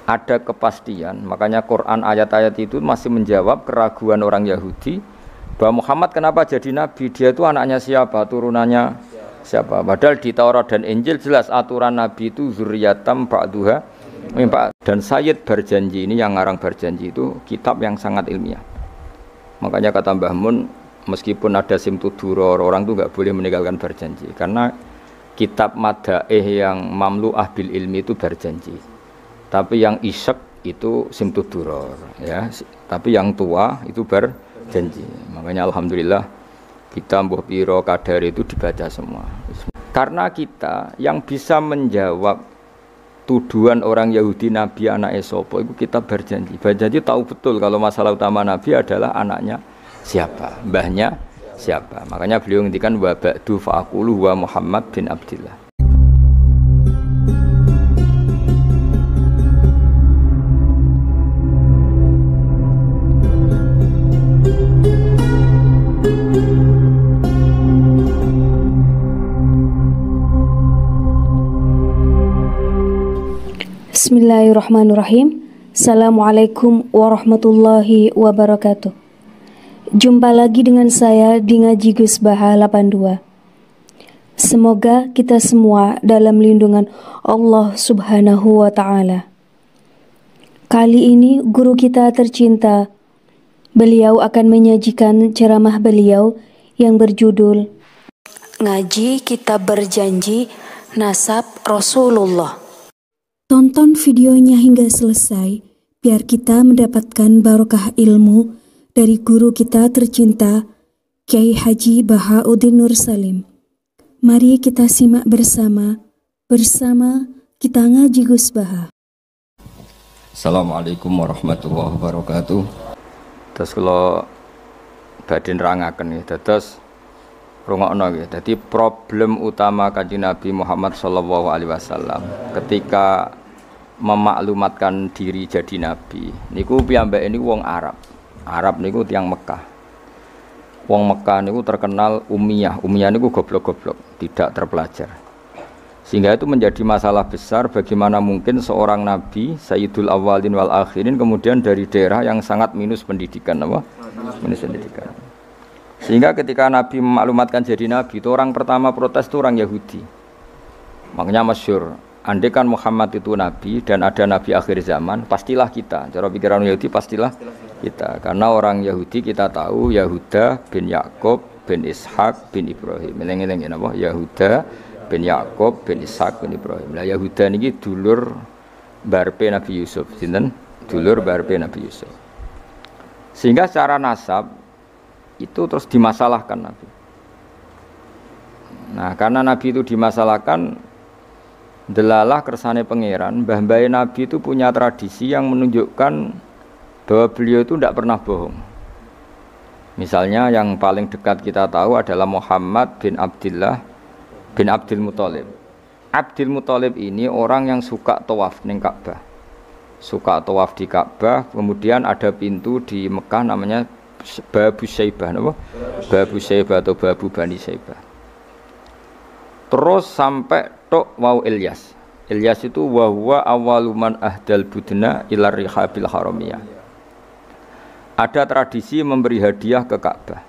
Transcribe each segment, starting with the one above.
ada kepastian. Makanya Quran ayat-ayat itu masih menjawab keraguan orang Yahudi bahwa Muhammad kenapa jadi nabi, dia itu anaknya siapa, turunannya siapa. Padahal di Taurat dan Injil jelas aturan nabi itu zuriyatam ba'duha dan Sayyid berjanji, ini yang ngarang berjanji itu kitab yang sangat ilmiah. Makanya kata Mbah Mun, meskipun ada simtuduror, orang itu enggak boleh meninggalkan berjanji karena kitab madaih yang mamlu'ah bil ilmi itu berjanji. Tapi yang isek itu simtuduror ya. Tapi yang tua itu berjanji. Makanya alhamdulillah kita mbuh piro kadar itu dibaca semua. Karena kita yang bisa menjawab tuduhan orang Yahudi Nabi anak sapa itu kita berjanji. Berjanji tahu betul kalau masalah utama Nabi adalah anaknya siapa, mbahnya siapa. Makanya beliau ngendikan wa ba'du fa'aqulu wa Muhammad bin Abdillah. Bismillahirrahmanirrahim. Assalamualaikum warahmatullahi wabarakatuh. Jumpa lagi dengan saya di Ngaji Gus Baha 82. Semoga kita semua dalam lindungan Allah Subhanahu wa Ta'ala. Kali ini guru kita tercinta, beliau akan menyajikan ceramah beliau yang berjudul Ngaji Kitab Berjanji Nasab Rasulullah. Tonton videonya hingga selesai biar kita mendapatkan barokah ilmu dari guru kita tercinta Kiai Haji Bahauddin Nur Salim. Mari kita simak bersama kita ngaji Gus Baha. Assalamualaikum warahmatullahi wabarakatuh. Terus kalau badhe nerangaken ya, terus rungokno nggih. Dadi problem utama Kanjeng Nabi Muhammad sallallahu alaihi wasallam ketika memaklumatkan diri jadi nabi niku piyambake niku wong Arab. Arab niku tiyang Mekah. Wong Mekah niku terkenal ummiyah. Ummiyah niku goblok-goblok, tidak terpelajar. Sehingga itu menjadi masalah besar bagaimana mungkin seorang nabi Sayyidul Awwalin wal Akhirin kemudian dari daerah yang sangat minus pendidikan apa? Minus pendidikan. Sehingga ketika Nabi memaklumatkan jadi nabi itu orang pertama protes itu orang Yahudi. Makanya masyhur, andai kan Muhammad itu nabi dan ada nabi akhir zaman, pastilah kita. Cara pikiran Yahudi pastilah kita. Karena orang Yahudi kita tahu Yahuda bin Yakub bin Ishak bin Ibrahim. Eling-eling napa? Yahuda bin Yakub bin Ishak bin Ibrahim. Lah Yahuda niki dulur barpe Nabi Yusuf. Sinten? Dulur barpe Nabi Yusuf. Sehingga secara nasab itu terus dimasalahkan Nabi. Nah, karena Nabi itu dimasalahkan, delalah kersane pangeran, mbah-mbah Nabi itu punya tradisi yang menunjukkan bahwa beliau itu tidak pernah bohong. Misalnya yang paling dekat kita tahu adalah Muhammad bin Abdillah bin Abdul Muthalib. Abdul Muthalib ini orang yang suka tawaf ning Ka'bah. Suka tawaf di Ka'bah, kemudian ada pintu di Mekah namanya Babu Syaibah, apa? Babu Syaibah atau Babu Bani Syaibah. Terus sampai tok wau Ilyas. Ilyas itu wa huwa awwaluman ahdal budna ila rihabil haramiyah. Ada tradisi memberi hadiah ke Ka'bah.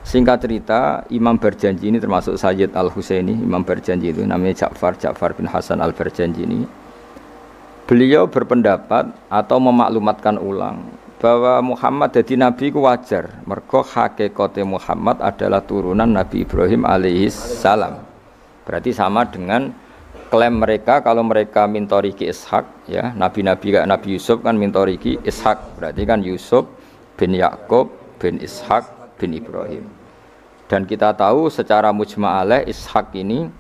Singkat cerita, Imam Berjanji ini termasuk Sayyid Al-Husaini, Imam Berjanji itu namanya Ja'far bin Hasan Al-Berjanji ini. Beliau berpendapat atau memaklumatkan ulang bahwa Muhammad jadi nabi ku wajar. Mergo hakikate Muhammad adalah turunan Nabi Ibrahim alaihis salam. Berarti sama dengan klaim mereka kalau mereka mintoriki Ishak ya, nabi-nabi kayak Nabi Yusuf kan mintoriki Ishak. Berarti kan Yusuf bin Yakub bin Ishak bin Ibrahim. Dan kita tahu secara mujma' alaih Ishak ini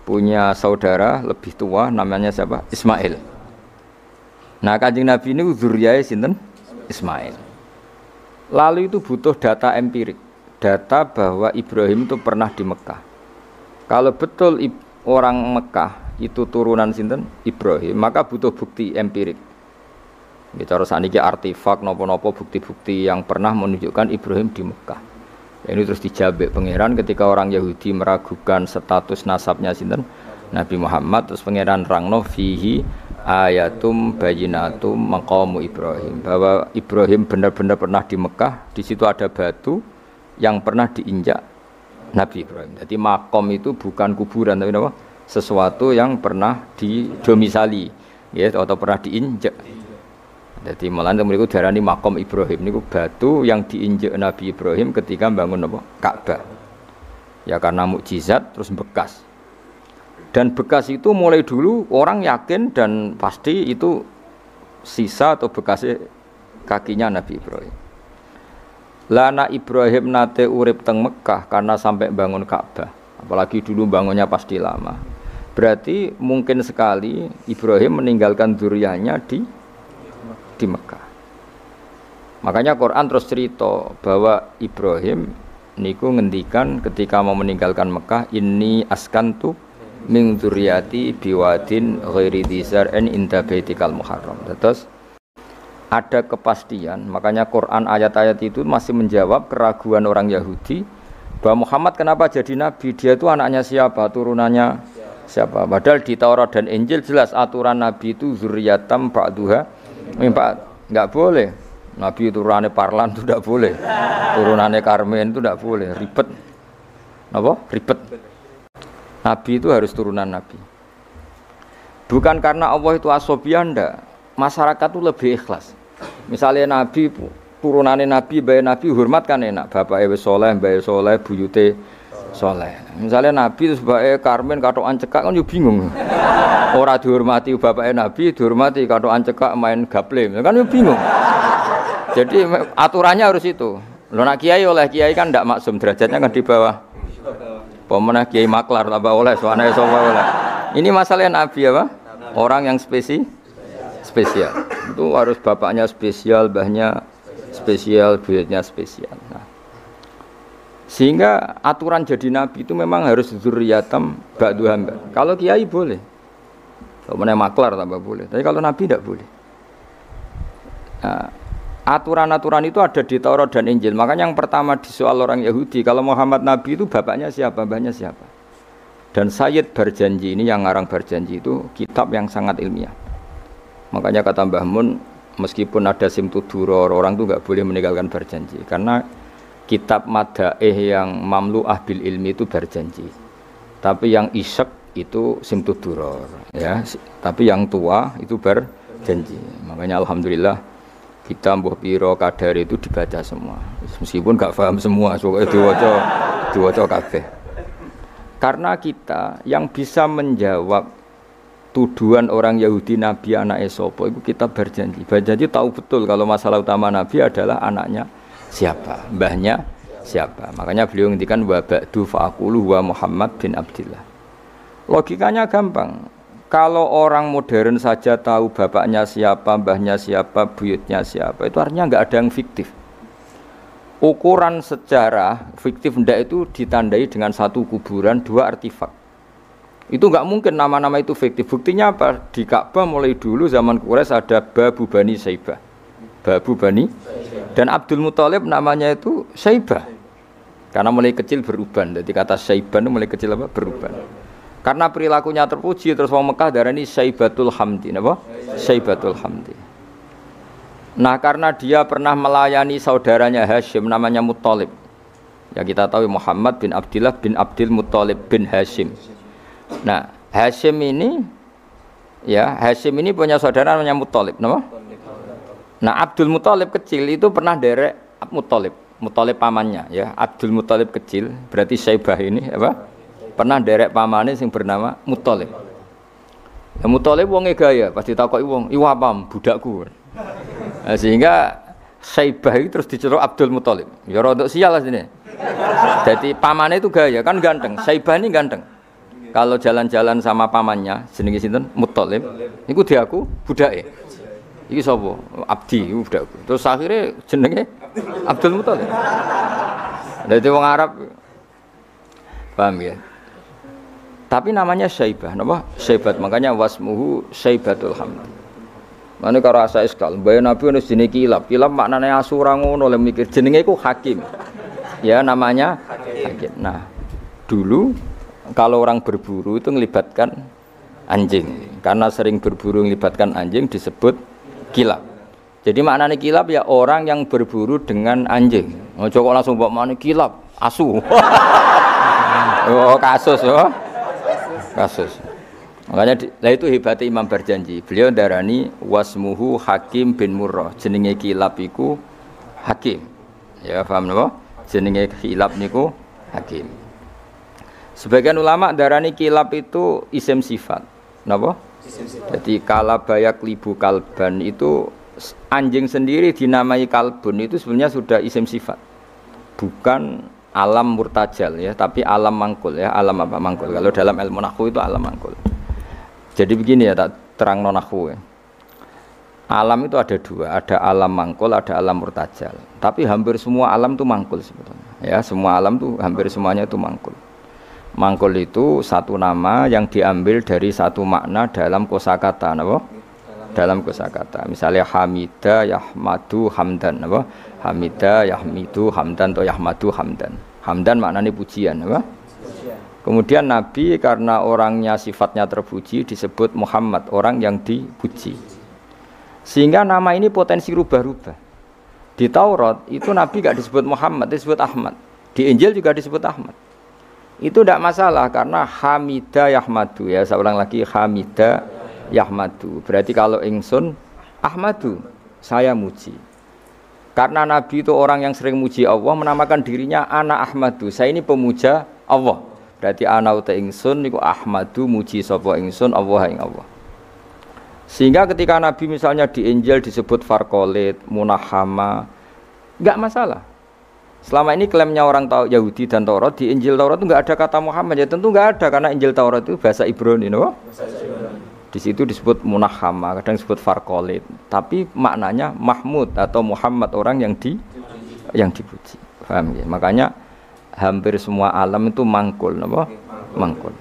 punya saudara lebih tua namanya siapa? Ismail. Nah, Kanjeng Nabi ini dzurriyyah sinten? Ismail. Lalu itu butuh data empirik, data bahwa Ibrahim itu pernah di Mekah. Kalau betul orang Mekah itu turunan sinten? Ibrahim, maka butuh bukti empirik. Bicara saniki artefak nopo-nopo bukti-bukti yang pernah menunjukkan Ibrahim di Mekah. Ini terus dijabek pangeran ketika orang Yahudi meragukan status nasabnya sinten? Nabi Muhammad, terus pangeran rangno fihi ayatum bayinatum maqamu Ibrahim, bahwa Ibrahim benar-benar pernah di Mekah, di situ ada batu yang pernah diinjak Nabi Ibrahim. Jadi makom itu bukan kuburan tapi apa? Sesuatu yang pernah didomisali, ya, atau pernah diinjak. Jadi malah mereka darani makom Ibrahim niku batu yang diinjak Nabi Ibrahim ketika bangun apa? Ka'bah. Ya karena mukjizat terus bekas. Dan bekas itu mulai dulu orang yakin dan pasti itu sisa atau bekas kakinya Nabi Ibrahim. Lana Ibrahim nate urip teng Mekah karena sampai bangun Ka'bah. Apalagi dulu bangunnya pasti lama. Berarti mungkin sekali Ibrahim meninggalkan dzurriyyahnya di Mekah. Makanya Quran terus cerita bahwa Ibrahim niku ngendikan ketika mau meninggalkan Mekah, inni askantu min dzurriyyati biwadin ghairi dzar'in inda baitikal muharram. Terus ada kepastian, makanya Quran ayat-ayat itu masih menjawab keraguan orang Yahudi bahwa Muhammad kenapa jadi nabi, dia itu anaknya siapa, turunannya siapa. Padahal di Taurat dan Injil jelas aturan nabi itu zurriyatam ba'duha mimpa, enggak boleh nabi turunannya Parlan itu enggak boleh, turunannya Karmen itu enggak boleh, ribet. Apa? Ribet. Nabi itu harus turunan Nabi. Bukan karena Allah itu asobian, enggak. Masyarakat itu lebih ikhlas. Misalnya Nabi, turunannya Nabi, bayi Nabi hormat kan enak. Bapak Ewe Soleh, bayi Soleh, buyute Soleh. Misalnya Nabi itu sebagai Karmen, katoan cekak kan juga bingung. Orang dihormati bapak Nabi, dihormati katoan cekak main gaple, kan juga bingung. Jadi aturannya harus itu. Lo nak kiai oleh kiai kan tidak maksum, derajatnya kan di bawah. Pemenang kiai maklar tambah oleh, soalnya oleh. Ini masalah Nabi apa? Orang yang spesial. Itu harus bapaknya spesial, mbahnya spesial, buyutnya spesial. Nah, sehingga aturan jadi nabi itu memang harus dzurriyatam ba'du hamba. Kalau kiai boleh. Kalau menaik maklar tambah boleh. Tapi kalau nabi tidak boleh. Nah, aturan-aturan itu ada di Taurat dan Injil. Makanya yang pertama disoal orang Yahudi, kalau Muhammad nabi itu bapaknya siapa, mbahnya siapa. Dan Sayyid Barjanji ini yang ngarang Barjanji itu kitab yang sangat ilmiah. Makanya kata Mbah Mun, meskipun ada simtuduror, orang itu enggak boleh meninggalkan Barjanji karena kitab madaih yang mamlu'ah bil ilmi itu Barjanji. Tapi yang isyek itu simtuduror, ya. Tapi yang tua itu Barjanji. Makanya alhamdulillah kita mbuh piro kadar itu dibaca semua. Meskipun enggak paham semua, soalnya diwaca kabeh. Karena kita yang bisa menjawab tuduhan orang Yahudi Nabi anak Esopo itu kita Barjanji. Barjanji tahu betul kalau masalah utama Nabi adalah anaknya siapa, mbahnya siapa. Makanya beliau ngendikan wa ba'du fa'aqulu wa Muhammad bin Abdillah. Logikanya gampang. Kalau orang modern saja tahu bapaknya siapa, mbahnya siapa, buyutnya siapa, itu artinya enggak ada yang fiktif. Ukuran sejarah fiktif ndak itu ditandai dengan satu kuburan, dua artefak. Itu enggak mungkin nama-nama itu fiktif. Buktinya apa? Di Ka'bah mulai dulu zaman Quraisy ada Babu Bani Saibah. Babu Bani dan Abdul Muthalib namanya itu Saibah. Karena mulai kecil beruban. Jadi kata Saibah itu mulai kecil apa? Beruban. Karena perilakunya terpuji terus orang Mekah darani Saibatul Hamdi, apa? Saibatul Hamdi. Nah, karena dia pernah melayani saudaranya Hashim namanya Muthalib. Ya kita tahu Muhammad bin Abdillah bin Abdul Muthalib bin Hashim. Nah, Hashim ini punya saudara namanya Muthalib, nama? Nah, Abdul Muthalib kecil itu pernah derek Muthalib pamannya, ya. Abdul Muthalib kecil, berarti Saibah ini apa? Pernah derek pamannya yang bernama Muthalib. Ya, Muthalib wonge gaya, pasti takoki wong, "Iwa pam budakku." Nah, sehingga Saibah itu terus diceluk Abdul Muthalib. Ya rodok sial lah sini. Jadi pamannya itu gaya, kan ganteng. Saibah ini ganteng. Kalau jalan-jalan sama pamannya, jenenge sinten? Muthalib. Niku diaku budake. Iki sapa? Abdi, iku budakku. Terus akhirnya jenenge Abdul Muthalib. Dadi wong Arab. Paham ya? Tapi namanya Saibah, napa? Saibat, makanya wasmuhu Saibatul Hamdi. Mane karo asa iskal, mbaya Nabi ono jenenge Kilab. Kilab maknane asura ngono le mikir jenenge iku Hakim. Ya namanya Hakim. Nah, dulu kalau orang berburu itu melibatkan anjing. Karena sering berburu melibatkan anjing disebut kilab. Jadi maknanya kilab ya orang yang berburu dengan anjing. Ojo kok langsung mbok maknane kilab, asu. Oh, kasus oh. Kasus. Makanya itu hebatnya Imam Barjanji. Beliau darani wasmuhu Hakim bin Murrah. Jenenge kilab iku Hakim. Ya paham napa? Jenenge kilab niku Hakim. Sebagian ulama darani kilab itu isim sifat. Napa? Jadi kalabayak libu kalban itu anjing sendiri dinamai kalbun itu sebenarnya sudah isim sifat. Bukan alam murtajal ya, tapi alam mangkul ya. Alam apa mangkul? Kalau dalam ilmu nahwu itu alam mangkul. Jadi begini ya, tak terang nahwu ya. Alam itu ada dua, ada alam mangkul, ada alam murtajal. Tapi hampir semua alam itu mangkul sebetulnya. Ya, semua alam itu hampir semuanya itu mangkul. Mangkul itu satu nama yang diambil dari satu makna dalam kosakata, apa? Dalam kosakata. Misalnya Hamida, Yahmadu, Hamdan, apa? Hamida, Yahmidu, Hamdan atau Yahmadu, Hamdan. Hamdan maknanya pujian, apa? Kemudian Nabi karena orangnya sifatnya terpuji disebut Muhammad, orang yang dipuji. Sehingga nama ini potensi rubah-rubah. Di Taurat itu Nabi gak disebut Muhammad, disebut Ahmad. Di Injil juga disebut Ahmad. Itu tidak masalah karena Hamida Yahmadu ya, saya ulang lagi Hamida Yahmadu. Berarti kalau ingsun Ahmadu, saya muji. Karena Nabi itu orang yang sering muji Allah, menamakan dirinya ana Ahmadu. Saya ini pemuja Allah. Berarti ana uta ingsun niku Ahmadu muji sapa ingsun Allah ing Allah. Sehingga ketika Nabi misalnya di Injil disebut Farqolit, Munahama, enggak masalah. Selama ini klaimnya orang Yahudi dan Taurat, di Injil Taurat itu enggak ada kata Muhammad. Ya tentu enggak ada karena Injil Taurat itu bahasa Ibrani, no? Di situ disebut Munahama, kadang disebut Farqolit, tapi maknanya Mahmud atau Muhammad, orang yang dipuji. Paham ya? Makanya hampir semua alam itu mangkul, no? Mangkul.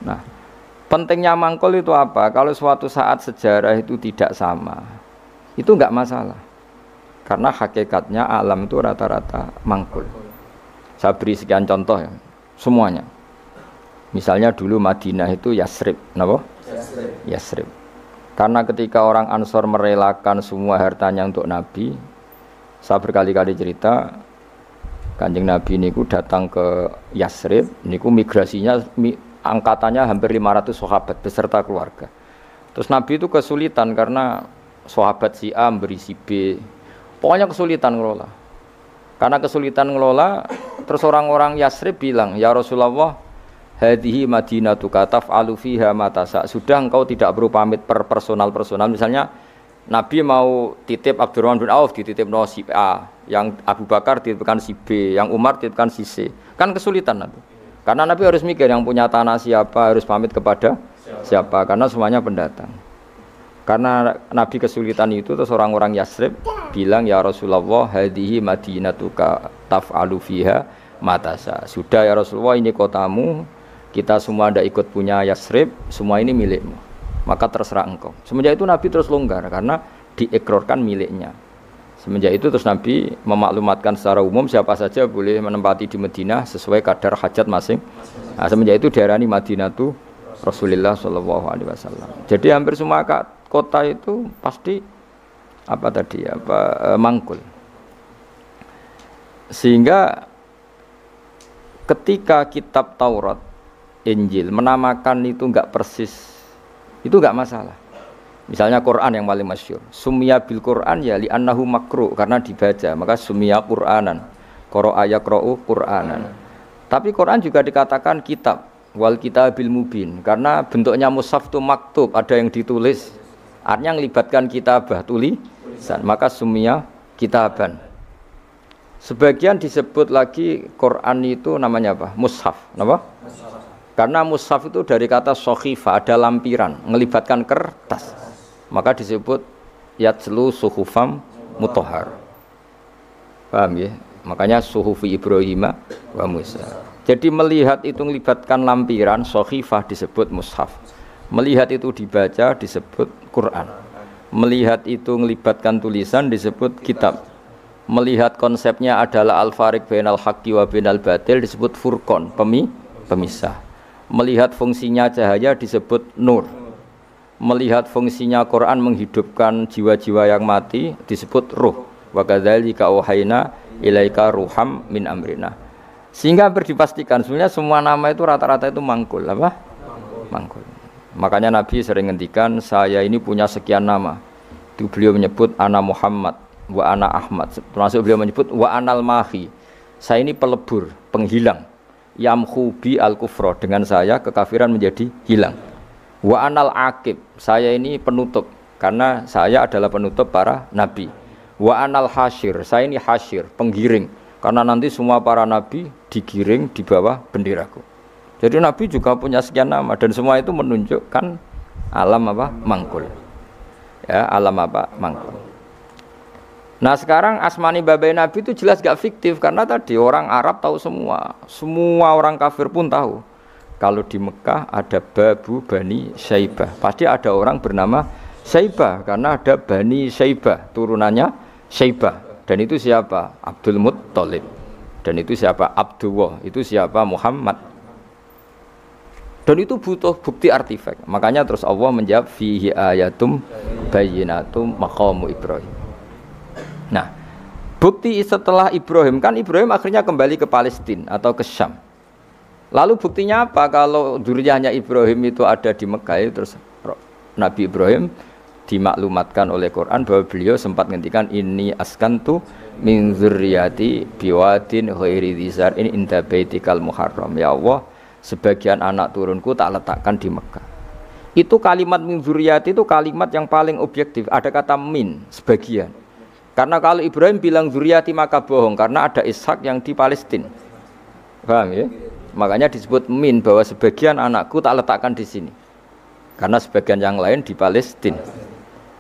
Nah, pentingnya mangkul itu apa? Kalau suatu saat sejarah itu tidak sama, itu enggak masalah. Karena hakikatnya alam itu rata-rata mangkul. Saya beri sekian contoh ya, semuanya. Misalnya dulu Madinah itu Yasrib, kenapa? Yasrib. Karena ketika orang Ansor merelakan semua hartanya untuk Nabi, saya berkali-kali cerita, Kanjeng Nabi niku datang ke Yasrib, niku migrasinya angkatannya hampir 500 sahabat beserta keluarga. Terus Nabi itu kesulitan karena sahabat si A memberi si B. Pokoknya kesulitan ngelola. Karena kesulitan ngelola, terus orang-orang Yasrib bilang, "Ya Rasulullah, hadhihi madinatuka taf'alu fiha ma tasa." Sudah engkau tidak perlu pamit per personal. Misalnya Nabi mau titip Abdurrahman bin Auf dititip no si A, yang Abu Bakar dititipkan si B, yang Umar dititipkan si C. Kan kesulitan Nabi. Karena Nabi harus mikir yang punya tanah siapa, harus pamit kepada siapa, karena semuanya pendatang. Karena Nabi kesulitan itu, terus orang-orang Yasrib bilang, "Ya Rasulullah, hadhihi madinatuka taf'alu fiha ma tasa." Sudah ya Rasulullah, ini kotamu, kita semua ada ikut punya Yasrib, semua ini milikmu. Maka terserah engkau. Semenjak itu Nabi terus longgar karena diikrarkan miliknya. Semenjak itu terus Nabi memaklumatkan secara umum siapa saja boleh menempati di Madinah sesuai kadar hajat masing. Nah, semenjak itu diarani Madinatu Rasulullah sallallahu alaihi wasallam. Jadi hampir semua kota itu pasti mangkul. Sehingga ketika kitab Taurat, Injil menamakan itu enggak persis, itu enggak masalah. Misalnya Quran yang paling masyhur, sumya bil Quran ya li annahu makru, karena dibaca, maka sumya Quranan. Qara'a yaqra'u Quranan. Tapi Quran juga dikatakan kitab, wal kitabil mubin, karena bentuknya mushaf itu maktub, ada yang ditulis. Artinya melibatkan kitabah, tulisan, maka sumya kitaban. Sebagian disebut lagi Quran itu namanya apa? Mushaf, apa? Karena mushaf itu dari kata sokhifah, ada lampiran, melibatkan kertas. Maka disebut yatslu suhufam mutahhar. Paham ya? Makanya suhufi Ibrahim wa Musa. Jadi melihat itu melibatkan lampiran, sokhifah disebut mushaf. Melihat itu dibaca disebut Quran. Melihat itu melibatkan tulisan disebut kitab. Melihat konsepnya adalah al-fariq bainal haqqi wa bainal batil disebut furqan, pemisah. Melihat fungsinya cahaya disebut nur. melihat fungsinya Quran menghidupkan jiwa-jiwa yang mati disebut ruh. Wa kadzalika auhayna ilaika ruham min amrina. Sehingga dipastikan sebenarnya semua nama itu rata-rata itu mangkul apa? Mangkul. Makanya Nabi sering ngendikan saya ini punya sekian nama. Itu beliau menyebut ana Muhammad wa ana Ahmad. Termasuk beliau menyebut wa anal mahi. Saya ini pelebur, penghilang. Yamhu bi al-kufra, dengan saya kekafiran menjadi hilang. Wa anal aqib, saya ini penutup karena saya adalah penutup para nabi. Wa anal hasyir, saya ini hasyir, penggiring karena nanti semua para nabi digiring di bawah benderaku. Jadi nabi juga punya sekian nama dan semua itu menunjukkan alam apa? Mangkul. Ya, alam apa? Mangkul. Nah sekarang asmani babai nabi itu jelas gak fiktif karena tadi orang Arab tahu semua orang kafir pun tahu. Kalau di Mekah ada Babu Bani Syaibah, pasti ada orang bernama Syaibah karena ada Bani Syaibah, turunannya Syaibah. Dan itu siapa? Abdul Muttalib. Dan itu siapa? Abdullah. Itu siapa? Muhammad. Dan itu butuh bukti artefak. Makanya terus Allah menjawab fihi ayatum bayyinatum maqamu Ibrahim. Nah, bukti setelah Ibrahim, kan Ibrahim akhirnya kembali ke Palestina atau ke Syam. Lalu buktinya apa? Kalau dzurriyyahnya Ibrahim itu ada di Mekah, terus Nabi Ibrahim dimaklumatkan oleh Quran bahwa beliau sempat ngendikan ini askantu min dzurriyyati biwadin ghairi dzar'in inda baitikal muharram. Ya Allah, sebagian anak turunku tak letakkan di Mekah. Itu kalimat min dzurriyyati itu kalimat yang paling objektif. Ada kata min, sebagian. Karena kalau Ibrahim bilang dzurriyyati maka bohong karena ada Ishak yang di Palestina. Paham ya? Makanya disebut min bahwa sebagian anakku tak letakkan di sini. Karena sebagian yang lain di Palestina.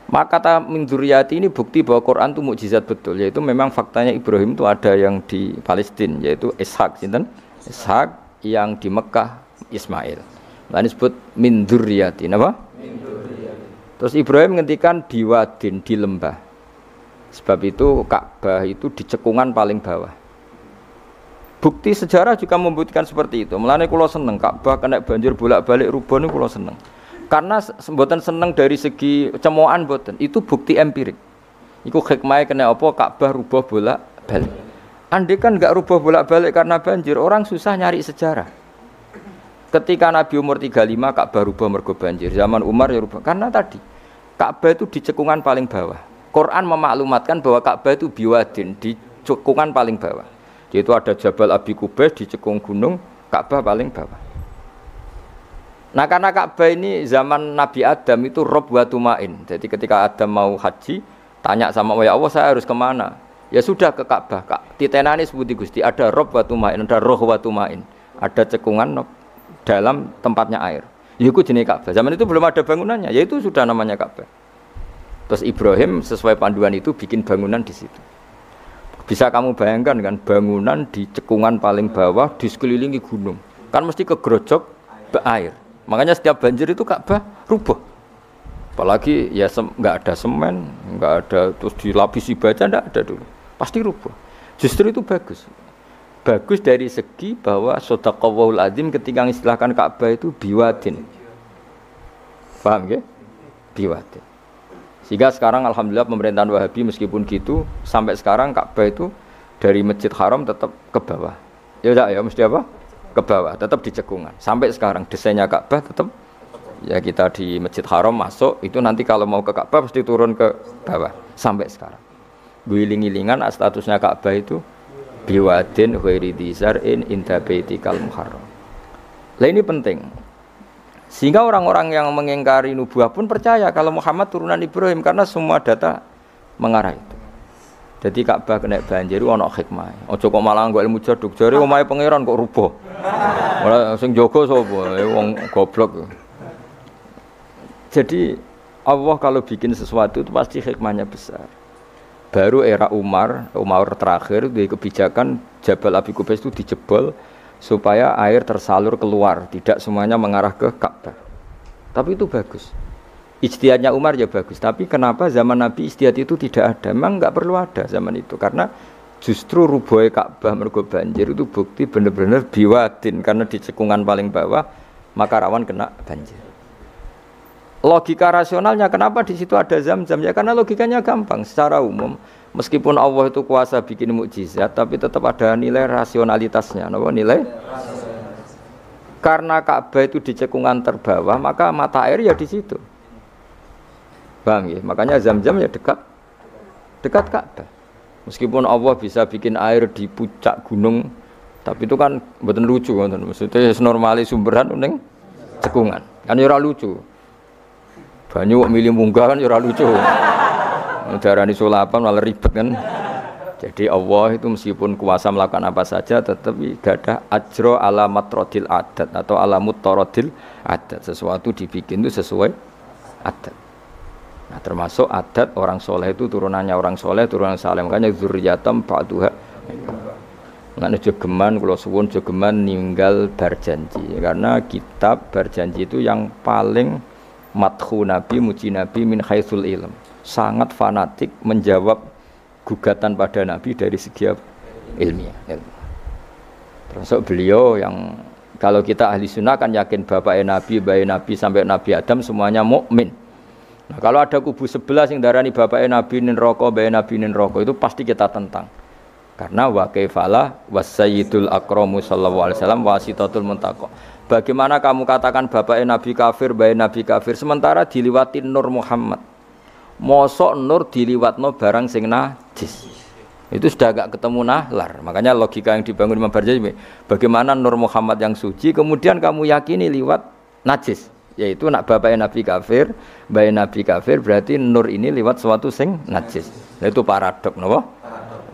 Maka kata min dzurriyyati ini bukti bahwa Quran itu mukjizat betul, yaitu memang faktanya Ibrahim itu ada yang di Palestina, yaitu Ishak, sinten? Ishak yang di Mekah Ismail. Nah, ini disebut min dzurriyyati, napa? Min dzurriyyati. Terus Ibrahim ngendikan biwadin, di lembah. Sebab itu Ka'bah itu di cekungan paling bawah. Bukti sejarah juga membuktikan seperti itu. Mulane kula seneng Ka'bah kena banjir bolak-balik rubuh niku kula seneng. Karena mboten seneng dari segi cemoan mboten. Itu bukti empirik. Iku hikmahe kena apa Ka'bah rubuh bolak-balik. Andai kan enggak rubuh bolak-balik karena banjir, orang susah nyari sejarah. Ketika Nabi umur 35 Ka'bah rubuh mergo banjir. Zaman Umar ya rubuh karena tadi Ka'bah itu di cekungan paling bawah. Quran memaklumatkan bahwa Ka'bah itu biwadin, di cekungan paling bawah. Yaitu ada Jabal Abi Qubais di cekung gunung, Ka'bah paling bawah. Nah karena Ka'bah ini zaman Nabi Adam itu rob wa tumain. Jadi ketika Adam mau haji, tanya sama Allah, ya Allah saya harus kemana? Ya sudah ke Ka'bah. Titenani sebuti Gusti, ada rob wa tumain, ada roh wa tumain. Ada cekungan dalam tempatnya air. Itu jenis Ka'bah. Zaman itu belum ada bangunannya, yaitu sudah namanya Ka'bah. Terus Ibrahim sesuai panduan itu bikin bangunan di situ. Bisa kamu bayangkan kan bangunan di cekungan paling bawah di sekelilingi gunung. Kan mesti kegerojok air. Makanya setiap banjir itu Ka'bah rubuh. Apalagi ya nggak ada semen, nggak ada terus dilapisi baja, nggak ada dulu. Pasti rubuh. Justru itu bagus. Bagus dari segi bahwa shadaqallahul azim ketika mengistilahkan Ka'bah itu biwadin. Paham ya? Biwadin. Sehingga sekarang alhamdulillah pemerintahan Wahabi meskipun gitu sampai sekarang Ka'bah itu dari Masjid Haram tetap ke bawah. Ya enggak ya mesti apa? Ke bawah, tetap di cekungan. Sampai sekarang desainnya Ka'bah tetap ya kita di Masjid Haram masuk itu nanti kalau mau ke Ka'bah pasti turun ke bawah sampai sekarang. Guling-gilingan statusnya Ka'bah itu biwadin ghairi dzar'in inda baitikal muharram. Lah ini penting. Sehingga orang-orang yang mengingkari nubuah pun percaya kalau Muhammad turunan Ibrahim karena semua data mengarah itu. Jadi Ka'bah kena banjir ana hikmah. Aja kok malah nggo ilmu jaduk jare omahe pangeran kok rubuh. Ora sing jaga sapa? Wong goblok. Jadi Allah kalau bikin sesuatu itu pasti hikmahnya besar. Baru era Umar terakhir di kebijakan Jabal Abi Qubais itu dijebol supaya air tersalur keluar, tidak semuanya mengarah ke Ka'bah. Tapi itu bagus. Ijtihadnya Umar ya bagus. Tapi kenapa zaman Nabi ijtihad itu tidak ada? Memang enggak perlu ada zaman itu. Karena justru rubuhnya Ka'bah mergo banjir itu bukti benar-benar biwadin. Karena di cekungan paling bawah, maka rawan kena banjir. logika rasionalnya kenapa di situ ada Zam-Zam? Ya karena logikanya gampang. Secara umum, meskipun Allah itu kuasa bikin mukjizat, tapi tetap ada nilai rasionalitasnya. Napa nilai? Karena Ka'bah itu di cekungan terbawah, maka mata air ya di situ. Paham ya? Makanya Zam-Zam ya dekat Ka'bah. Meskipun Allah bisa bikin air di puncak gunung, tapi itu kan mboten lucu, maksudnya normali sumberan ning cekungan. Kan ya ora lucu. Banyu kok milih munggah kan ya ora lucu. Darani sulapan malah ribet kan. Jadi Allah itu meskipun kuasa melakukan apa saja tetap gadah ajro ala matrodil adat atau ala mutarodil adat. Sesuatu dibikin itu sesuai adat. Nah termasuk adat orang soleh itu turunannya orang soleh, turunan saleh. Makanya zuriyatam ba'duha. Makanya jogeman, kalau suwun jogeman ninggal berjanji. Karena kitab berjanji itu yang paling madhu Nabi, muji Nabi min haitsul ilm. Sangat fanatik menjawab gugatan pada Nabi dari segi ilmiah. Termasuk beliau yang kalau kita ahli sunnah kan yakin bapaknya Nabi, bayi Nabi sampai Nabi Adam semuanya mukmin. Nah, kalau ada kubu sebelah yang darani bapaknya Nabi nin roko, bayi Nabi nin roko itu pasti kita tentang. Karena wa kaifalah wasayyidul akramu sallallahu alaihi wasallam wasitatul muntaqo. Bagaimana kamu katakan bapaknya Nabi kafir, bayi Nabi kafir sementara diliwati Nur Muhammad. Mosok nur diliwatno barang sing najis. Itu sudah agak ketemu nahlar. Makanya logika yang dibangun Imam Barjani, bagaimana Nur Muhammad yang suci kemudian kamu yakini liwat najis, yaitu nak bapaknya Nabi kafir, bayi Nabi kafir, berarti nur ini liwat suatu sing najis. Nah, itu paradok napa?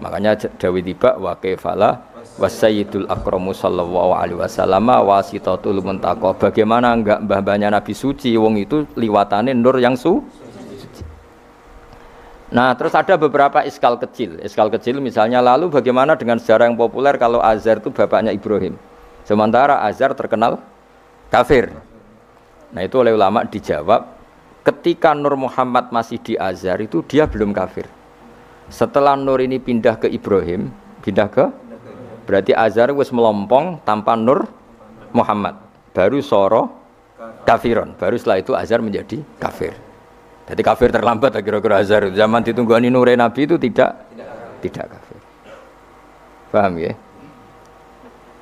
Makanya dawuh tiba wa kaifala wasayyidul akramu sallallahu alaihi wasallam wasitatul muntaqa. Bagaimana enggak mbah-mbahnya Nabi suci, wong itu liwatane nur yang suci. Nah, terus ada beberapa iskal kecil. Iskal kecil misalnya lalu bagaimana dengan sejarah yang populer kalau Azar itu bapaknya Ibrahim. Sementara Azar terkenal kafir. Nah, itu oleh ulama dijawab, ketika Nur Muhammad masih di Azar itu dia belum kafir. Setelah Nur ini pindah ke Ibrahim, berarti Azar wis melompong tanpa Nur Muhammad. Baru soro kafiron. Baru setelah itu Azar menjadi kafir. Jadi kafir terlambat kira-kira Azhar. Zaman ditunggani nure Nabi itu tidak kafir. Paham ya?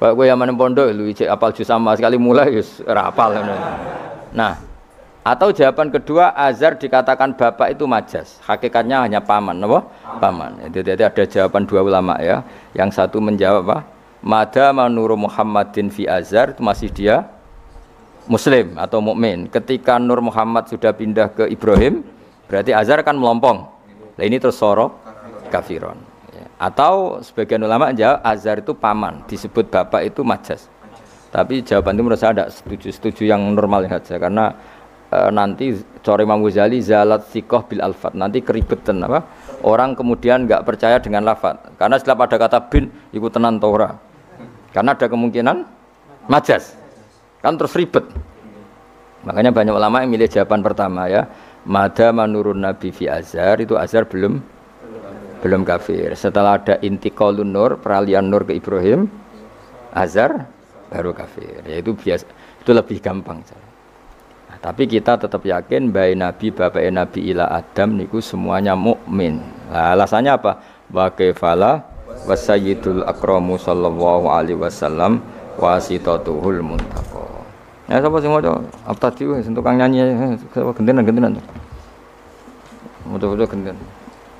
Pak gue yang mana pondok lu cek apal juz sama sekali mulai wis ora apal. Nah, atau jawaban kedua Azhar dikatakan bapak itu majas. Hakikatnya hanya paman, apa? Paman. Jadi ada jawaban dua ulama ya. Yang satu menjawab apa? Mada manuru Muhammadin fi Azhar itu masih dia Muslim atau mukmin. Ketika Nur Muhammad sudah pindah ke Ibrahim, berarti Azhar kan melompong. Nah ini terus soro kafiron. Atau sebagian ulama jawab Azhar itu paman, disebut bapak itu majas. Tapi jawaban itu menurut saya tidak setuju yang normal saja karena nanti Cori Imam Ghazali zalat sikoh bil alfat. Nanti keribetan apa? Orang kemudian enggak percaya dengan lafaz. Karena setelah pada kata bin ikut tenan Torah. Karena ada kemungkinan majas. Kan terus ribet. Makanya banyak ulama yang milih jawaban pertama ya. Mada manurun Nabi fi Azhar, itu Azhar belum kafir. Setelah ada intiqalun nur, peralihan nur ke Ibrahim, Azhar baru kafir. Ya itu biasa, itu lebih gampang. Nah, tapi kita tetap yakin bayi Nabi, bapak Nabi ila Adam niku semuanya mukmin. Nah, alasannya apa? Wa kaifala wasayyidul akramu sallallahu alaihi wasallam wasitatuhul muntaqo. Ya sapa sing maca Abtadi wis tukang nyanyi gentenan. Maca genten.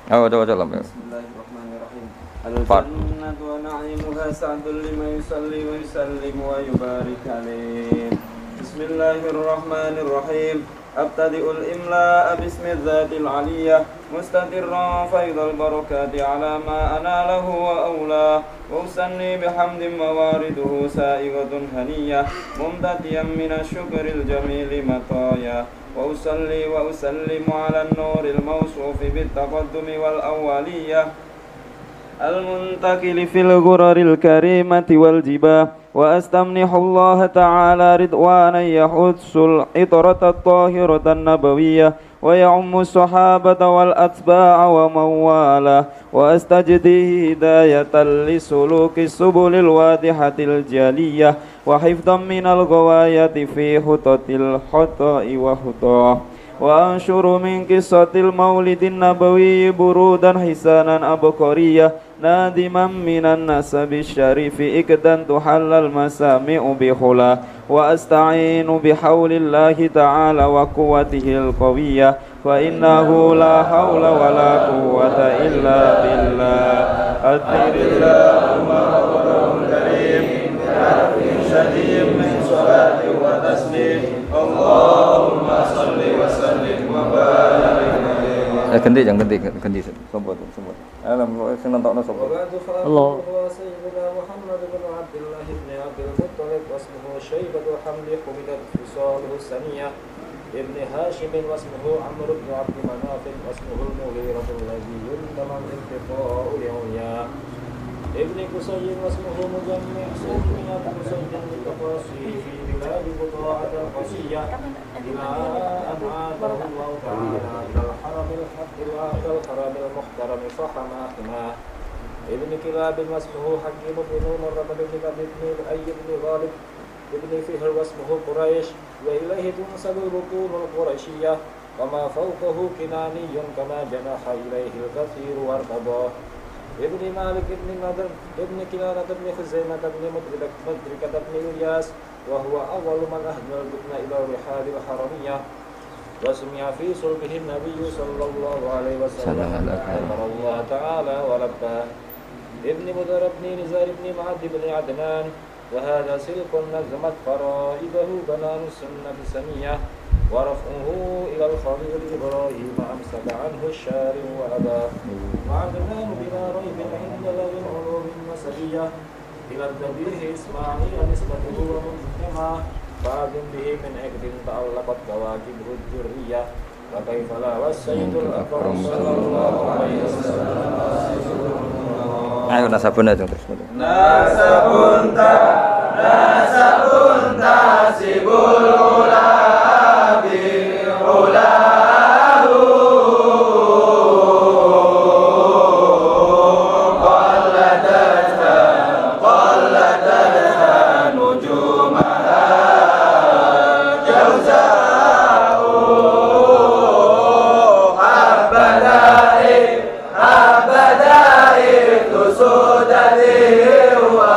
Ayo coba lah. Bismillahirrahmanirrahim. Al-jannatu wa na'imuha sa'dul liman yusalli wa yusallimu wa yubarik alaih. Bismillahirrahmanirrahim. أبتدئ الإملاء باسم الذات العلية مستدرا فيض البركات على ما أناله وأولاه وأسني بحمد موارده سائغة هنية ممتديا من الشكر الجميل مطايا وأصلي وأسلم على النور الموصوف بالتقدم والأولية المنتقل في الغرر الكريمة والجباه وأستمنح الله تعالى رضوانا يحث العطرة الطاهرة النبوية ويعم الصحابة والأتباع ومن والاه وأستجدي هداية لسلوك السبل الواضحة الجلية وحفظا من الغواية في خطط الخطأ وخطاه وأنشر من قصة المولد النبوي برودا حسانا أبقرية نادما من النسب الشريف إكدا تحل المسامع بحلا وأستعين بحول الله تعالى وقوته القوية فإنه لا حول ولا قوة إلا بالله أدبر اللهم ربه الكريم بحرف شديد من صلاة وتسليم اللهم صل وسلم وبارك ganti sopo sopo alam sing nentokno sopo Allah sayyidina Muhammad bin Abdullah ibn Abdul Muttalib wasmuhu Syaibah hamli humidat fisaluhu saniyah ibn Hashim wasmuhu Amr ibn Abd Manaf wasmuhu al-Mughirah alladhi yuntama intifa'u al-ulya ibn Qusay wasmuhu Mujammi' sunniyat Qusay al-Tafasi fi bilad Quta'at al-Qasiyah ila am'adahu Allah ta'ala ila al-haram al-haqq al-haram al-muhtaram fahama ابن كلاب واسمه حكيم بن عمر بن كلاب بن أي بن غالب ابن فهر واسمه قريش وإليه تنسب البطون القريشية وما فوقه كناني كما جنح إليه الكثير وارتضاه ابن مالك ابن نضر ابن كنانة ابن خزيمة ابن مدركة ابن إلياس وهو أول من أهدى البطن إلى رحال الحرمية وسمع في صلبه النبي صلى الله عليه وسلم أمر الله تعالى ولباه ابن مدر ابن نزار ابن معد بن عدنان وهذا سلك نظمت فرائده بنان السنة سمية ورفعه إلى الخليل إبراهيم أمسك عنه الشارع وأباه وعدنان بلا ريب عند ذوي العلوم النسبية إلى الذبيح إسماعيل نسبته ومجتمع فأذن به من عقد تعلقت كواكبه الذرية وكيف لا والسيد الأكرم صلى الله عليه وسلم ayo nasabun aja terus nasabun tasibul ula bil ulahu qalladatha nujumaha jawza'u abadai tusudati wa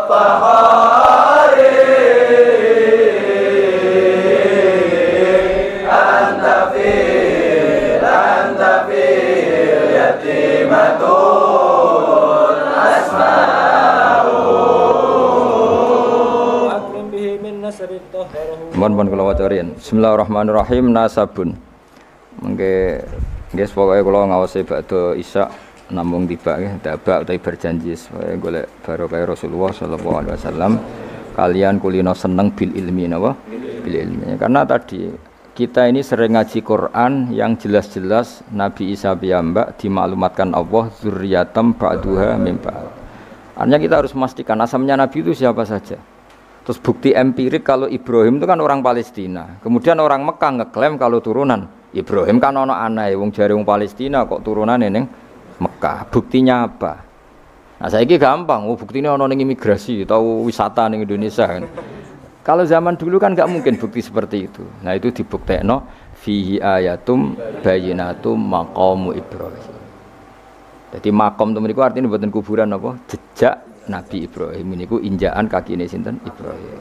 fakhari anta fi yatimatun asma'u akrim bihi min nasabit taharahu Mohon kula waca riyen. Bismillahirrahmanirrahim. Nasabun. Mengke nggih pokoke kula ngawasi bakda Isya namung tiba nggih tabak utawi berjanji supaya golek barokah Rasulullah sallallahu alaihi wasallam kalian kulino seneng bil ilmi napa? Bil ilmi. Karena tadi kita ini sering ngaji Quran yang jelas-jelas Nabi Isa piyambak dimaklumatkan Allah zurriyatam ba'duha min ba'd. Artinya kita harus memastikan asalnya Nabi itu siapa saja. Terus bukti empirik kalau Ibrahim itu kan orang Palestina. Kemudian orang Mekah ngeklaim kalau turunan Ibrahim kan ono aneh wong jare wong Palestina kok turunane ning Mekah. Buktinya apa? Nah, saiki gampang, buktinya ono ning imigrasi atau wisata ning Indonesia kan. Kalau zaman dulu kan enggak mungkin bukti seperti itu. Nah, itu dibuktekno fihi ayatum bayyinatum maqamu Ibrahim. Jadi makom itu mriku artinya mboten kuburan apa? Jejak Nabi Ibrahim niku injakan kakine sinten Ibrahim.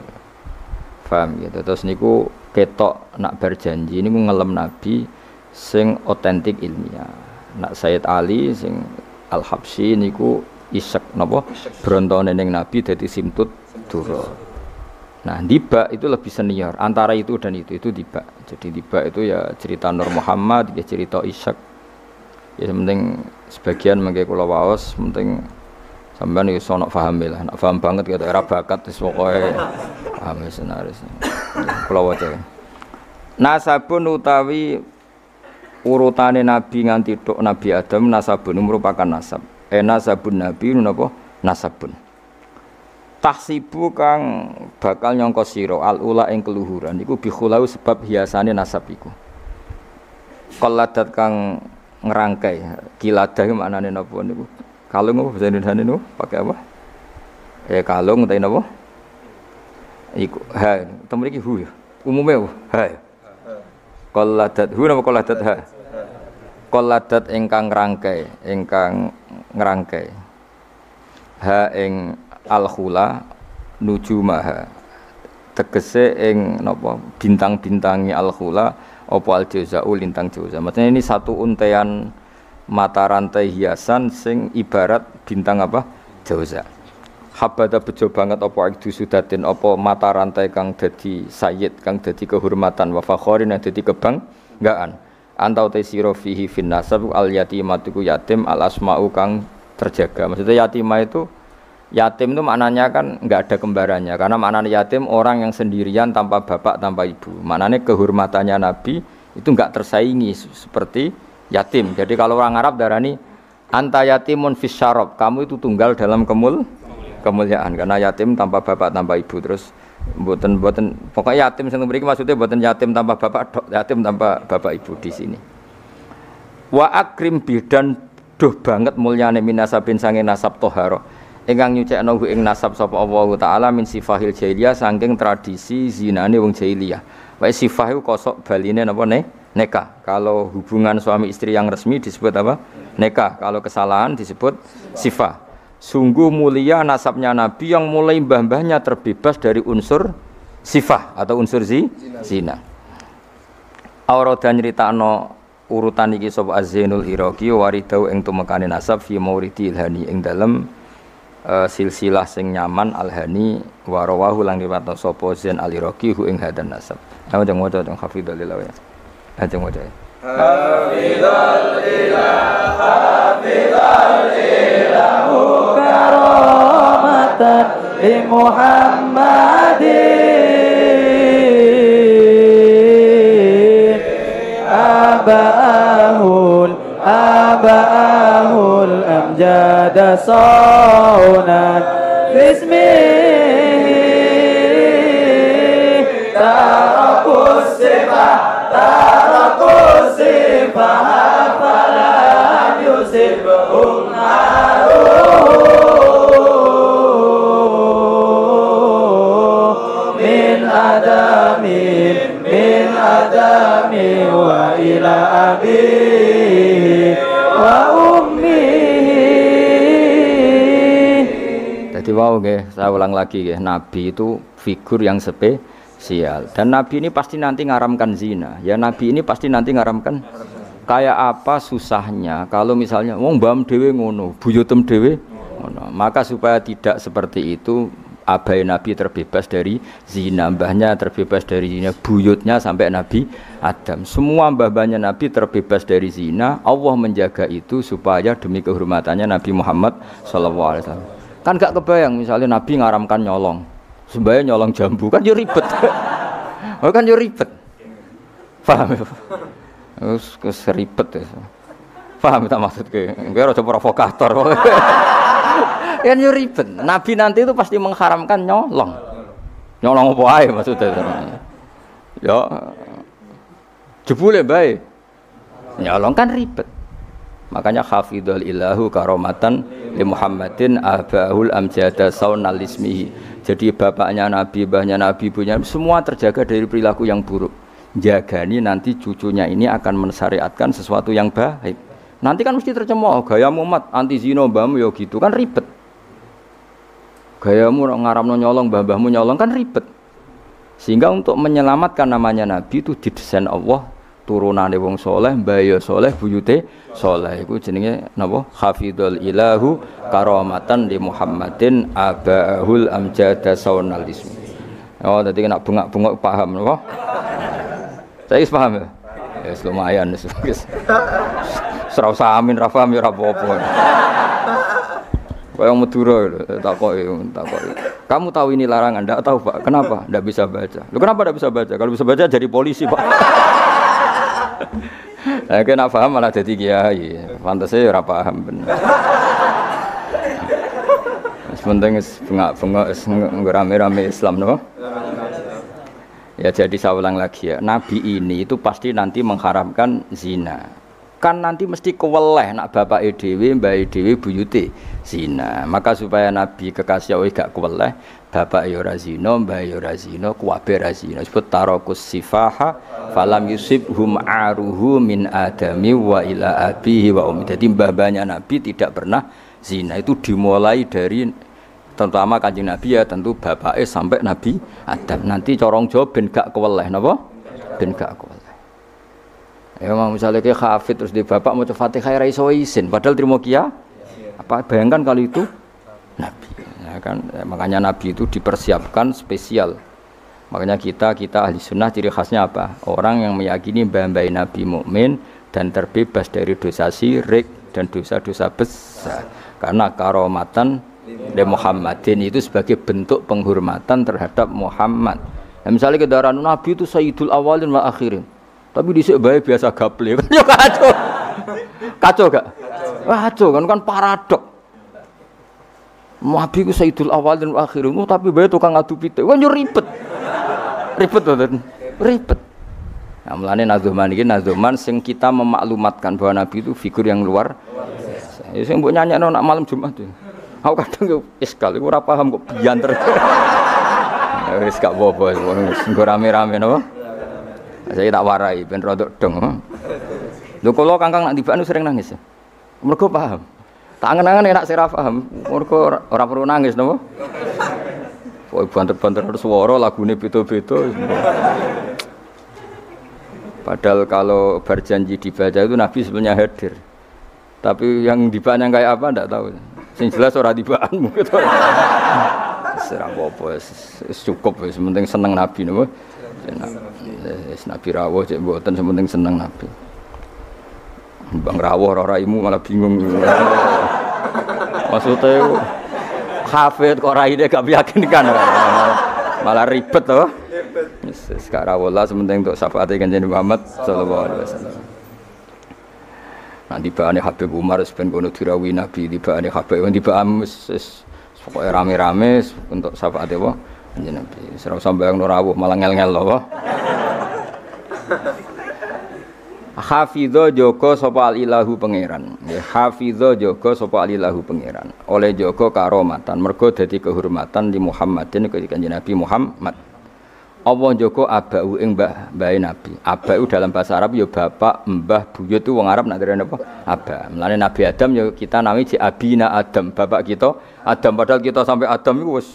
Paham gitu. Terus niku ketok nak berjanji niku ngelem Nabi sing otentik ilmiah. Nak Sayyid Ali sing Al-Habsyi niku isek napa brontone ning Nabi dadi simtut dura. Nah, Diba itu lebih senior antara itu dan itu Diba. Jadi Diba itu ya cerita Nur Muhammad, ya cerita Ishak. Ya penting sebagian mengke kula waos penting sampean iki sono paham lah, nak paham banget kata era bakat wis pokoke paham senaris. Kula waca. Nasabun utawi urutane nabi nganti tok Nabi Adam nasabun merupakan nasab. Nasabun nabi napa? Nasabun. Tahsibu kang bakal nyangka sira al-ula ing keluhuran iku bikhulau sebab hiasane nasab iku. Qalladat kang ngerangkai kiladah maknane napa niku? Kalung apa bahasa Indonesia niku pakai apa? Kalung utawi napa? Iku ha, temu iki hu ya. Umume apa? Ha. Qalladat hu napa qalladat ha. Qalladat ingkang ngrangkai. Ha ing al-khula nujumaha. Tegese ing napa bintang-bintangi al-khula apa al-jauza'u lintang jauza. Maksudnya ini satu untean mata rantai hiasan sing ibarat bintang apa? Jauza. Habada bejo banget apa ikdu sudatin apa mata rantai kang dadi sayyid kang dadi kehormatan wa fakhorin dadi kebanggaan. Antau tesiro fihi fin nasab al yatimatu yatim al asma'u kang terjaga. Maksudnya yatimah itu yatim itu maknanya kan enggak ada kembarannya karena maknanya yatim orang yang sendirian tanpa bapak tanpa ibu. Maknanya kehormatannya Nabi itu enggak tersaingi seperti yatim. Jadi kalau orang Arab darani anta yatimun fis syarab, kamu itu tunggal dalam kemuliaan karena yatim tanpa bapak tanpa ibu. Terus mboten pokoknya yatim sing mriki maksudnya mboten yatim tanpa bapak, yatim tanpa bapak ibu di sini. Wa akrim bidan duh banget mulyane minasabin sange nasab toharo. Ingkang nyucekno ing nasab sapa Allah taala min sifahil jahiliyah saking tradisi zinane wong jahiliyah. Wae sifah iku kosok baline napa nikah. Kalau hubungan suami istri yang resmi disebut apa? Nikah. Kalau kesalahan disebut sifah. Sungguh mulia nasabnya Nabi yang mulai mbah-mbahnya terbebas dari unsur sifah atau unsur zina. Aurada nyritakno urutan iki sapa Az-Zainul Iraqi waridau ing tumekane nasab fi mauridil hani ing dalem silsilah sing nyaman al-hani wa rawahu lan riwayat sapa Zain al-Iraqi hu ing hadan nasab. Ayo jeng waca jeng hafidhul lillah. Ajeng waca. Hafidhul ilahu karamatan li Muhammadin abahul amjada saunan bismihi tarakus sifah falan yusibhum min adami wa ila abi wa ummi. Jadi wow nggih, saya ulang lagi nggih, Nabi itu figur yang spesial dan Nabi ini pasti nanti ngaramkan zina. Ya Nabi ini pasti nanti ngaramkan. Kayak apa susahnya kalau misalnya wong mbam dhewe ngono, buyutem dhewe ngono. Maka supaya tidak seperti itu, abai Nabi terbebas dari zina, mbahnya terbebas dari zina, buyutnya sampai Nabi Adam. Semua mbah-mbahnya Nabi terbebas dari zina. Allah menjaga itu supaya demi kehormatannya Nabi Muhammad sallallahu alaihi wasallam. Kan gak kebayang misalnya Nabi ngaramkan nyolong. Sembayang nyolong jambu kan yo ribet. Oh kan yo ribet. Paham ya? Wis ribet ya. Paham ta maksudke? Kowe ora provokator. Kan yo ribet. Nabi nanti itu pasti mengharamkan nyolong. Nyolong apa ae maksudnya. Ya jebule bae. Nyolong kan ribet. Makanya hafidhul ilahu karamatan li Muhammadin abahul amjada saunal ismihi. Jadi bapaknya Nabi, mbahnya Nabi, ibunya semua terjaga dari perilaku yang buruk. Jagani nanti cucunya ini akan mensyariatkan sesuatu yang baik. Nanti kan mesti tercemooh gaya Muhammad anti zina mbahmu ya gitu kan ribet. Gayamu ngaramno nyolong mbah-mbahmu nyolong kan ribet. Sehingga untuk menyelamatkan namanya Nabi itu didesain Allah turunane wong soleh, mbaya soleh, buyute soleh. Iku jenenge napa? Hafidhul ilahu karamatan di Muhammadin abahul amjada saunal ismi. Oh, dadi kena bengak-bengok paham napa? Saya paham ya? Ya lumayan wis. Ora usah amin ra paham ya ora apa-apa. Kayak Madura takoki. Kamu tahu ini larangan? Enggak tahu, Pak. Kenapa? Enggak bisa baca. Loh kenapa enggak bisa baca? Kalau bisa baca jadi polisi, Pak. Nah, kena paham malah jadi kiai. Pantasnya ora paham bener. Penting bengak-bengok rame-rame Islam no? Ya jadi saya ulang lagi ya, Nabi ini itu pasti nanti mengharamkan zina. kan nanti mesti keweleh nak bapake dhewe mbahe dhewe buyute zina. Maka supaya Nabi kekasih Allah gak keweleh, bapak ya ora zina, mbah ya ora zina, kuwabe ora zina. Disebut tarakus sifaha falam yusibhum aruhu min adami wa ila abihi wa ummi. Jadi mbah-mbahnya Nabi tidak pernah zina. Itu dimulai dari terutama Kanjeng Nabi ya tentu bapake sampai Nabi Adam. Nanti corong Jawa ben gak keweleh napa? Ben gak keweleh. Ya misalnya kayak hafid terus di bapak mau Fatihah ra iso isin padahal trimo kia. Apa bayangkan kali itu Nabi ya kan, makanya Nabi itu dipersiapkan spesial. Makanya kita ahli sunnah ciri khasnya apa? Orang yang meyakini mbah-mbah Nabi mukmin dan terbebas dari dosa syirik dan dosa-dosa besar. Karena karomatan de Muhammadin itu sebagai bentuk penghormatan terhadap Muhammad. Nah, misalnya kendaraan Nabi itu sayyidul awalin wa akhirin. Tapi dhisik bae biasa gaple kan yo kacau. Kacau gak? Kacau kan paradok. Nabi ku sayyidul awalin wa akhirin, tapi bae tukang adu pitik. Kan yo ribet. Ribet banget. Ribet. Nah, mulane nazuman iki nazuman sing kita memaklumatkan bahwa Nabi itu figur yang luar biasa. Ya sing mbok nyanyekno nak malam Jumat itu. Aku kadang yo iskal iku ora paham kok bianter. Wis gak apa-apa wis rame-rame napa? Saya tak warai ben rodok dong. Lho kula Kangkang nak tibaan sering nangis. Mergo paham. Tak angen-angen enak sira paham. Mergo ora perlu nangis napa? Pokoke banter-banter swara lagune beda-beda. Padahal kalau berjanji dibaca itu Nabi sebenarnya hadir. Tapi yang dibaan yang kayak apa ndak tahu. Sing jelas ora tibaanmu gitu. Serah apa cukup wis penting seneng Nabi napa. Nabi rawuh cek mboten sementing seneng Nabi. Bang rawuh ora raimu malah bingung. Maksudnya hafid kok raine gak meyakinkan. Malah ribet to. Wis gak rawuh lah sementing untuk syafaat Kanjeng Muhammad sallallahu alaihi wasallam. Nanti baane Habib Umar ben kono dirawi Nabi, tibane Habib tibaan wis pokoke rame-rame untuk syafaat apa? Kanjeng Nabi. Ora usah bayangno rawuh malah ngel-ngel lho. Hafidho jaga sapa alilahu pangeran. Nggih, hafidho jaga sapa alilahu pangeran. Oleh jaga karomatan, mergo dadi kehormatan di Muhammadin Kanjeng Nabi Muhammad. Allah jaga abau ing mbah-mbahe Nabi. Abau dalam bahasa Arab ya bapak, mbah, buyut itu wong Arab nak derene apa? Aba. Mulane Nabi Adam ya kita nami ji abina Adam, bapak kita Adam padahal kita sampai Adam iku wis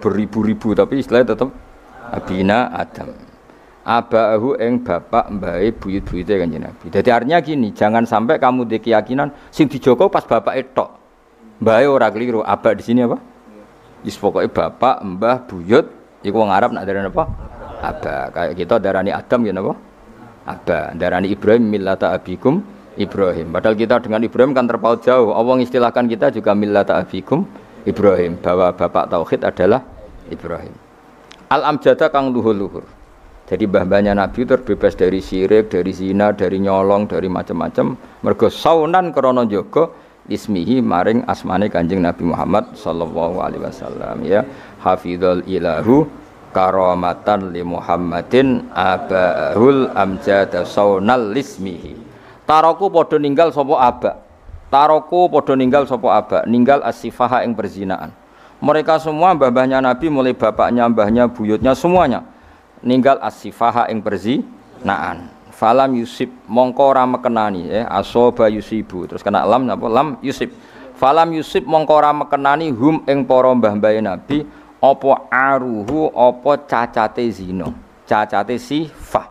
beribu-ribu tapi istilahnya tetap abina Adam. Abahu ing bapak mbahe buyut-buyute Kanjeng Nabi. Dadi artinya gini, jangan sampai kamu di keyakinan sing dijogo pas bapak tok. Mbahe ora keliru. Aba di sini apa? Wis pokoke bapak, mbah, buyut iku wong Arab nak darani apa? Aba. Kayak kita darani Adam ya napa? Aba. Darani Ibrahim millata abikum Ibrahim. Padahal kita dengan Ibrahim kan terpaut jauh. Allah istilahkan kita juga millata abikum Ibrahim, bahwa bapak tauhid adalah Ibrahim. Al-amjada kang luhur-luhur. Jadi mbah-mbahnya Nabi terbebas dari syirik, dari zina, dari nyolong, dari macam-macam. Mergo saunan krana jaga ismihi maring asmane Kanjeng Nabi Muhammad sallallahu alaihi wasallam ya. Hafizul ilahu karamatan li Muhammadin abahul amjada saunal ismihi. Taroku padha ninggal sapa aba. Taroku padha ninggal sapa aba, ninggal as-sifaha ing perzinaan. Mereka semua mbah-mbahnya Nabi mulai bapaknya, mbahnya, buyutnya semuanya ninggal as-sifaha ing perzinaan. Falam yusib mongko ora mekenani asoba yusibu terus kena lam napa lam yusib. Falam yusib mongko ora mekenani hum ing para mbah-mbahe Nabi apa aruhu apa cacate zina, cacate sifah.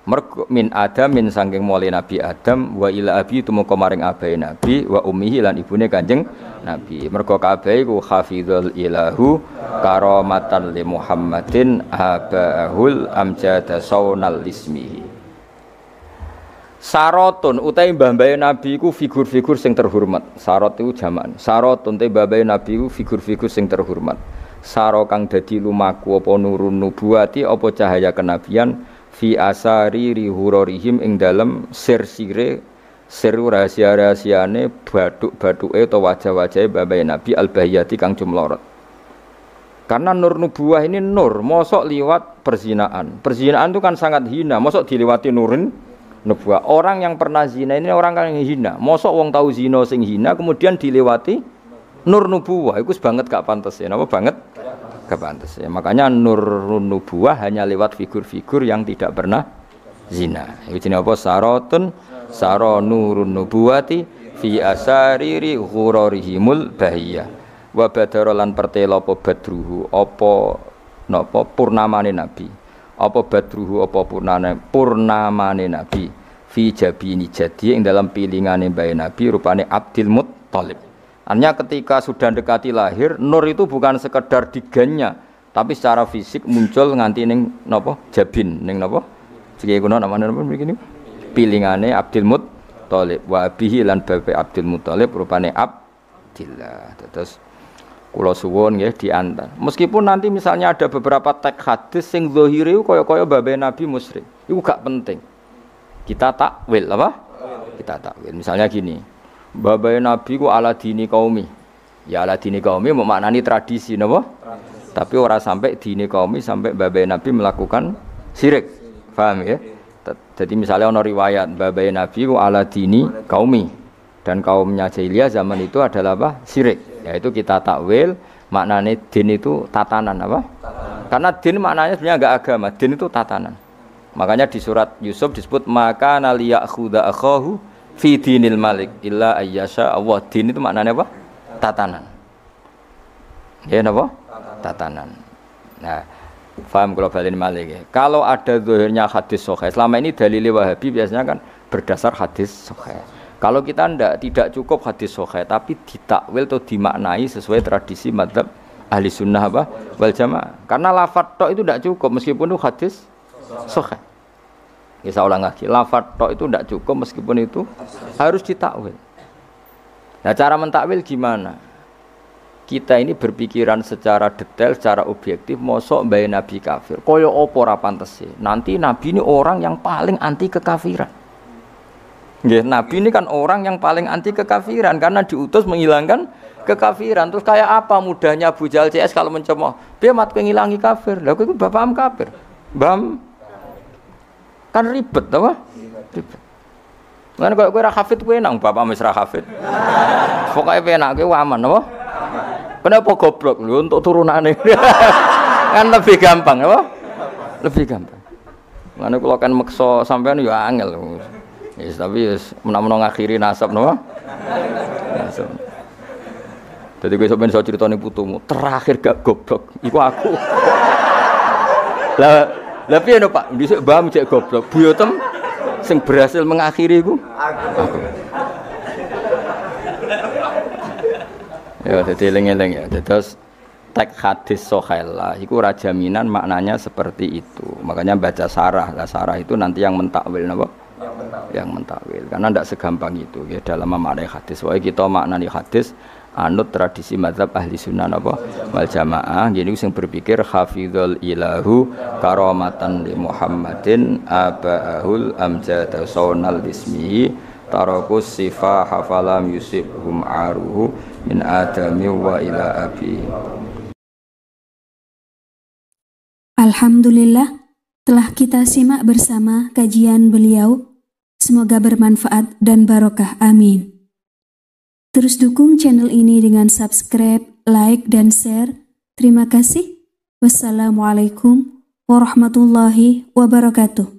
Mergo min Adam min saking mulai Nabi Adam wa ila abi tumeka maring abahe Nabi wa ummihi lan ibune Kanjeng Nabi. Mergo kabeh iku hafizul ilahu karamatan li Muhammadin abahul amjada saunal ismihi. Sarotun utahe mbah-mbahe Nabi iku figur-figur sing terhormat. Sarot iku jamak. Sarotun te mbah-mbahe Nabi iku figur-figur sing terhormat. Saro kang dadi lumaku apa nurun nubuwati apa cahaya kenabian fi asari rihurorihim ing dalem sir-sire sir rahasia-rahasiane baduk-baduke utawa wajah-wajahe mbah-mbahe Nabi al-bahiyati kang jumlorot. Karena nur nubuwah ini nur, mosok liwat perzinaan. Perzinaan itu kan sangat hina, mosok dilewati nurin nubuwah. Orang yang pernah zina ini orang yang hina. Mosok wong tahu zina sing hina kemudian dilewati nur nubuwah. Iku banget gak pantes ya. Napa banget? Gak pantes ya. Makanya nur nubuwah hanya lewat figur-figur yang tidak pernah zina. Iku jenenge apa? Saratun saro nurun nubuwati fi asariri ghurarihimul bahiyah. Wa badara lan pertela apa badruhu apa napa purnamane nabi. Apa badruhu apa purnamane nabi fi jabini jadi ing dalam pilingane bae nabi rupane Abdul Muttalib. Artinya ketika sudah dekati lahir nur itu bukan sekedar digannya tapi secara fisik muncul nganti ning napa jabin ning napa iki kuno namane napa begini pilingane Abdul Muttalib wa bihi lan babe Abdul Muttalib rupane Abdillah. Terus kula suwun nggih diantar. Meskipun nanti misalnya ada beberapa teks hadis sing zahire kaya-kaya babe Nabi musyrik. Iku gak penting. Kita takwil apa? Kita takwil. Misalnya gini. Babe Nabi ku ala dini qaumi. Ya ala dini qaumi maknani tradisi napa? Tapi ora sampai dini qaumi sampai babe Nabi melakukan syirik. Paham ya? Jadi misalnya ana riwayat babe Nabi ku ala dini qaumi dan kaumnya jahiliyah zaman itu adalah apa? Syirik. Yaitu kita takwil maknanya din itu tatanan apa? Karena din maknanya sebenarnya enggak agama, din itu tatanan. Makanya di surat Yusuf disebut maka naliyakhudha akhahu fi dinil malik illa ayyasha Allah. Din itu maknanya apa? Tatanan. Ya napa? Tatanan. Nah, paham kalau balin malik ya. Kalau ada zahirnya hadis sahih, selama ini dalil Wahabi biasanya kan berdasar hadis sahih. Kalau kita tidak cukup hadis sahih tapi ditakwil atau dimaknai sesuai tradisi mazhab ahli sunnah apa wal jamaah. Karena lafadz tok itu tidak cukup meskipun itu hadis sahih. Ya saya ulang lagi, lafadz tok itu tidak cukup meskipun itu harus ditakwil. Nah cara mentakwil gimana? Kita ini berpikiran secara detail, secara objektif, mosok mbae nabi kafir. Kaya apa ora pantes sih? Nanti nabi ini orang yang paling anti kekafiran. Ya, Nabi ini kan orang yang paling anti kekafiran karena diutus menghilangkan kekafiran. Terus kayak apa mudahnya Abu Jahal CS kalau mencemooh? Dia mat ngilangi kafir. Lah kowe bapakam kafir. Bam. Kan ribet apa? Ribet. Lan kowe ora hafid kowe nang bapakmu wis ra hafid. Pokoke penak kowe aman apa? Kenapa goblok lho untuk turunane? Kan lebih gampang apa? Lebih gampang. Lan kula kan meksa sampean ya angel. Yes, tapi yes, menawa ngakhiri nasab napa? Nasab. Dadi kowe sampeyan iso critane putumu, terakhir gak goblok iku aku. Lah piye no Pak? Dhisik mbahmu cek goblok, buyotem sing berhasil mengakhiri iku aku. Ya dadi eling-eling ya. Terus teks hadis sahih lah iku ora jaminan maknanya seperti itu. Makanya baca sarah. Lah sarah itu nanti yang mentakwil napa? Yang mentakwil karena tidak segampang itu ya dalam memaknai hadis. Wah kita maknani hadis anut tradisi mazhab ahli sunnah apa wal jamaah. Jadi sing berpikir hafizul ilahu karamatan li Muhammadin abaahul amjad saunal ismihi tarakus sifa hafalam yusibhum aruhu min adami wa ila abi. Alhamdulillah telah kita simak bersama kajian beliau. Semoga bermanfaat dan barokah. Amin. Terus dukung channel ini dengan subscribe, like, dan share. Terima kasih. Wassalamualaikum warahmatullahi wabarakatuh.